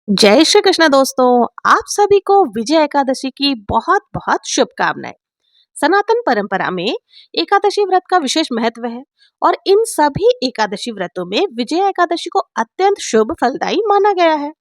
जय श्री कृष्ण दोस्तों। आप सभी को विजय एकादशी की बहुत बहुत शुभकामनाएं। सनातन परंपरा में एकादशी व्रत का विशेष महत्व है और इन सभी एकादशी व्रतों में विजय एकादशी को अत्यंत शुभ फलदायी माना गया है।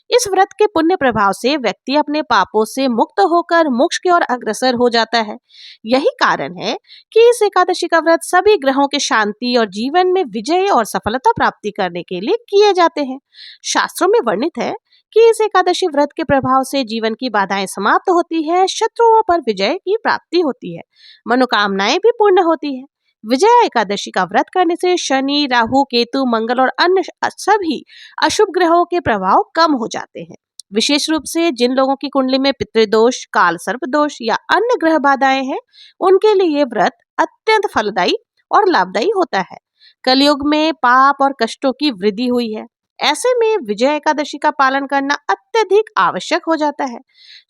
इस व्रत के पुण्य प्रभाव से व्यक्ति अपने पापों से मुक्त होकर मोक्ष की ओर अग्रसर हो जाता है। यही कारण है कि इस एकादशी का व्रत सभी ग्रहों की शांति और जीवन में विजय और सफलता प्राप्ति करने के लिए किए जाते हैं। शास्त्रों में वर्णित है कि इस एकादशी व्रत के प्रभाव से जीवन की बाधाएं समाप्त होती है, शत्रुओं पर विजय की प्राप्ति होती है, मनोकामनाएं भी पूर्ण होती है। विजया एकादशी का व्रत करने से शनि, राहु, केतु, मंगल और अन्य सभी अशुभ ग्रहों के प्रभाव कम हो जाते हैं। विशेष रूप से जिन लोगों की कुंडली में पितृदोष, काल सर्प दोष या अन्य ग्रह बाधाएं हैं, उनके लिए व्रत अत्यंत फलदायी और लाभदायी होता है। कलयुग में पाप और कष्टों की वृद्धि हुई है। ऐसे में विजय एकादशी का पालन करना अत्यधिक आवश्यक हो जाता है।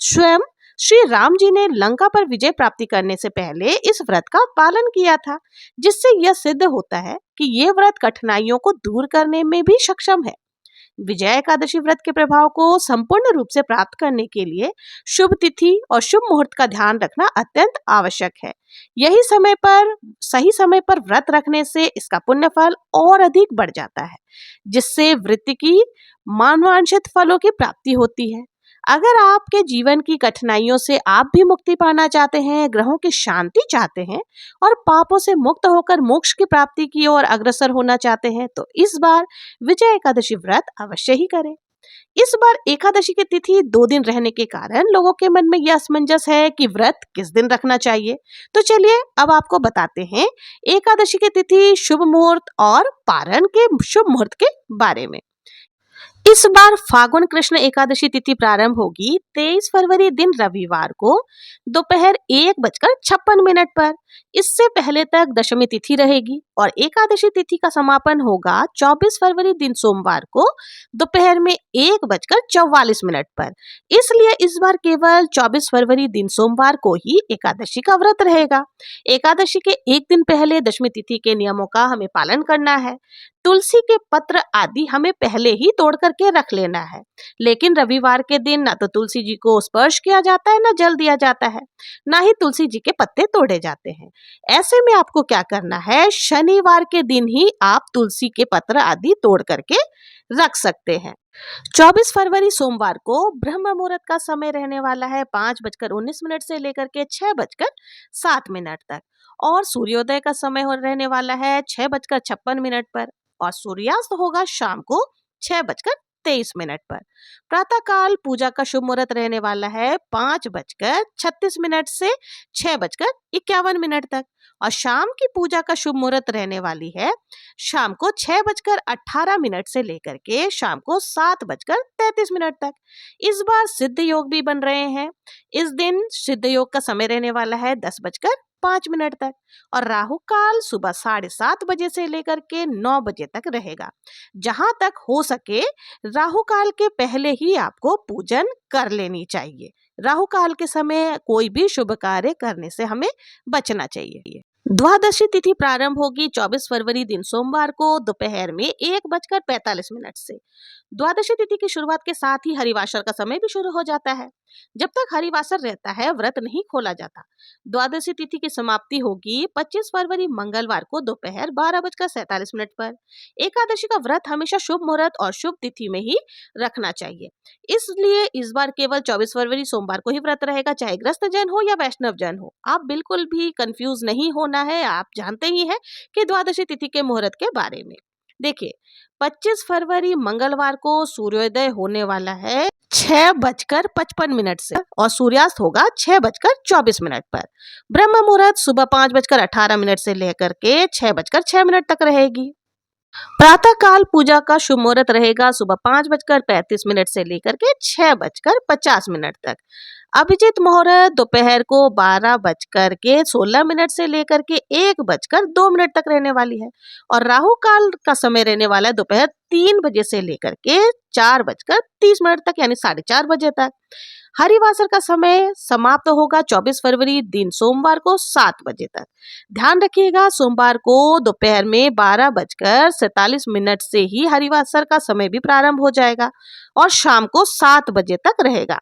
स्वयं श्री राम जी ने लंका पर विजय प्राप्ति करने से पहले इस व्रत का पालन किया था, जिससे यह सिद्ध होता है कि ये व्रत कठिनाइयों को दूर करने में भी सक्षम है। विजय एकादशी व्रत के प्रभाव को संपूर्ण रूप से प्राप्त करने के लिए शुभ तिथि और शुभ मुहूर्त का ध्यान रखना अत्यंत आवश्यक है। यही सही समय पर व्रत रखने से इसका पुण्य फल और अधिक बढ़ जाता है, जिससे वृत्ति की मानवांछित फलों की प्राप्ति होती है। अगर आपके जीवन की कठिनाइयों से आप भी मुक्ति पाना चाहते हैं, ग्रहों की शांति चाहते हैं और पापों से मुक्त होकर मोक्ष की प्राप्ति की ओर अग्रसर होना चाहते हैं, तो इस बार विजय एकादशी व्रत अवश्य ही करें। इस बार एकादशी की तिथि 2 दिन रहने के कारण लोगों के मन में यह असमंजस है कि व्रत किस दिन रखना चाहिए। तो चलिए अब आपको बताते हैं एकादशी की तिथि, शुभ मुहूर्त और पारण के शुभ मुहूर्त के बारे में। इस बार फागुन कृष्ण एकादशी तिथि प्रारंभ होगी 23 फरवरी दिन रविवार को दोपहर 1:56 पर। इससे पहले तक दशमी तिथि रहेगी और एकादशी तिथि का समापन होगा 24 फरवरी दिन सोमवार को दोपहर में 1:44 पर। इसलिए इस बार केवल 24 फरवरी दिन सोमवार को ही एकादशी का व्रत रहेगा। एकादशी के एक दिन पहले दशमी तिथि के नियमों का हमें पालन करना है। तुलसी के पत्र आदि हमें पहले ही तोड़ करके रख लेना है, लेकिन रविवार के दिन ना तो तुलसी जी को स्पर्श किया जाता है, ना जल दिया जाता है, ना ही तुलसी जी के पत्ते तोड़े जाते हैं। ऐसे में आपको क्या करना है, शनिवार के दिन ही आप तुलसी के पत्र आदि तोड़ करके रख सकते हैं। 24 फरवरी सोमवार को ब्रह्म मुहूर्त का समय रहने वाला है 5:19 से लेकर के 6:07 तक और सूर्योदय का समय रहने वाला है 6:56 पर और सूर्यास्त होगा शाम को 6:23 पर। प्रातः काल पूजा का शुभ मुहूर्त रहने वाला है 5:36 से 6:51 तक और शाम की पूजा का शुभ मुहूर्त रहने वाली है शाम को 6:18 से लेकर के शाम को 7:33 तक। इस बार सिद्ध योग भी बन रहे हैं। इस दिन सिद्ध योग का समय रहने वाला है 10:05 तक और राहु काल सुबह 7:30 बजे से लेकर के 9 बजे तक रहेगा। जहां तक हो सके राहु काल के पहले ही आपको पूजन कर लेनी चाहिए। राहु काल के समय कोई भी शुभ कार्य करने से हमें बचना चाहिए। द्वादशी तिथि प्रारंभ होगी 24 फरवरी दिन सोमवार को दोपहर में 1:45 से। द्वादशी तिथि की शुरुआत के साथ ही हरिवासर का समय भी शुरू हो जाता है। जब तक हरिवासर रहता है व्रत नहीं खोला जाता। द्वादशी तिथि की समाप्ति होगी 25 फरवरी मंगलवार को दोपहर 12:47 पर। एकादशी का व्रत हमेशा शुभ मुहूर्त और शुभ तिथि में ही रखना चाहिए, इसलिए इस बार केवल 24 फरवरी सोमवार को ही व्रत रहेगा, चाहे ग्रस्त जन हो या वैष्णव जन हो। आप बिल्कुल भी कंफ्यूज नहीं होना है। आप जानते ही हैं कि द्वादशी तिथि के मुहूर्त के बारे में। देखिए 25 फरवरी मंगलवार को सूर्योदय होने वाला है 6:55 से और सूर्यास्त होगा 6:24 पर। ब्रह्म मुहूर्त सुबह 5:18 से लेकर के 6:06 तक रहेगी। प्रातः काल पूजा का शुभ मुहूर्त रहेगा सुबह 5:35 से लेकर के 6:50 तक। अभिजीत मुहूर्त दोपहर को 12:16 से लेकर के 1:02 तक रहने वाली है और राहु काल का समय रहने वाला है दोपहर 3 बजे से लेकर के 4:30 तक, यानी 4:30 बजे तक। हरिवासर का समय समाप्त होगा 24 फरवरी दिन सोमवार को 7 बजे तक। ध्यान रखिएगा सोमवार को दोपहर में 12:47 से ही हरिवासर का समय भी प्रारंभ हो जाएगा और शाम को 7 बजे तक रहेगा।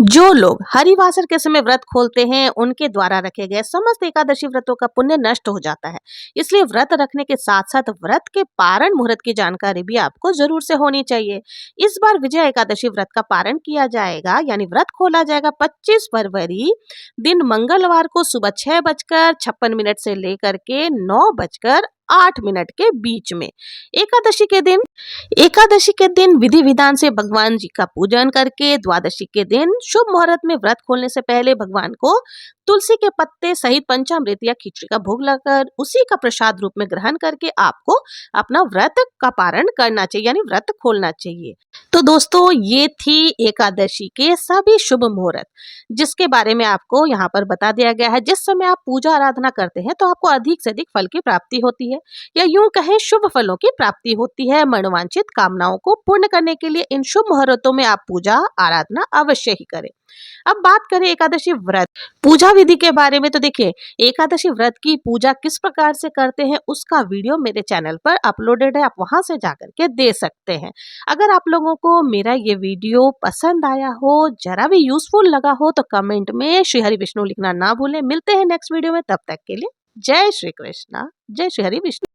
जो लोग हरिवासर के समय व्रत खोलते हैं उनके द्वारा रखे गए समस्त एकादशी व्रतों का पुण्य नष्ट हो जाता है। इसलिए व्रत रखने के साथ साथ व्रत के पारण मुहूर्त की जानकारी भी आपको जरूर से होनी चाहिए। इस बार विजय एकादशी व्रत का पारण किया जाएगा यानी व्रत खोला जाएगा 25 फरवरी दिन मंगलवार को सुबह 6:56 से लेकर के 9:08 के बीच में। एकादशी के दिन विधि विधान से भगवान जी का पूजन करके द्वादशी के दिन शुभ मुहूर्त में व्रत खोलने से पहले भगवान को तुलसी के पत्ते सहित पंचामृत या खिचड़ी का भोग लगाकर उसी का प्रसाद रूप में ग्रहण करके आपको अपना व्रत का पारण करना चाहिए यानी व्रत खोलना चाहिए। तो दोस्तों ये थी एकादशी के सभी शुभ मुहूर्त जिसके बारे में आपको यहाँ पर बता दिया गया है। जिस समय आप पूजा आराधना करते हैं तो आपको अधिक से अधिक फल की प्राप्ति होती है या यूं कहें शुभ फलों की प्राप्ति होती है। मनोवांछित कामनाओं को पूर्ण करने के लिए इन शुभ मुहूर्तों में आप पूजा आराधना अवश्य ही करें। अब बात करें एकादशी व्रत पूजा विधि के बारे में तो देखिए एकादशी व्रत की पूजा किस प्रकार से करते हैं उसका वीडियो मेरे चैनल पर अपलोडेड है, आप वहां से जाकर के दे सकते हैं। अगर आप लोगों को मेरा ये वीडियो पसंद आया हो, जरा भी यूजफुल लगा हो तो कमेंट में श्री हरि विष्णु लिखना ना भूलें। मिलते हैं नेक्स्ट वीडियो में, तब तक के लिए जय श्री कृष्णा, जय श्री हरि विष्णु।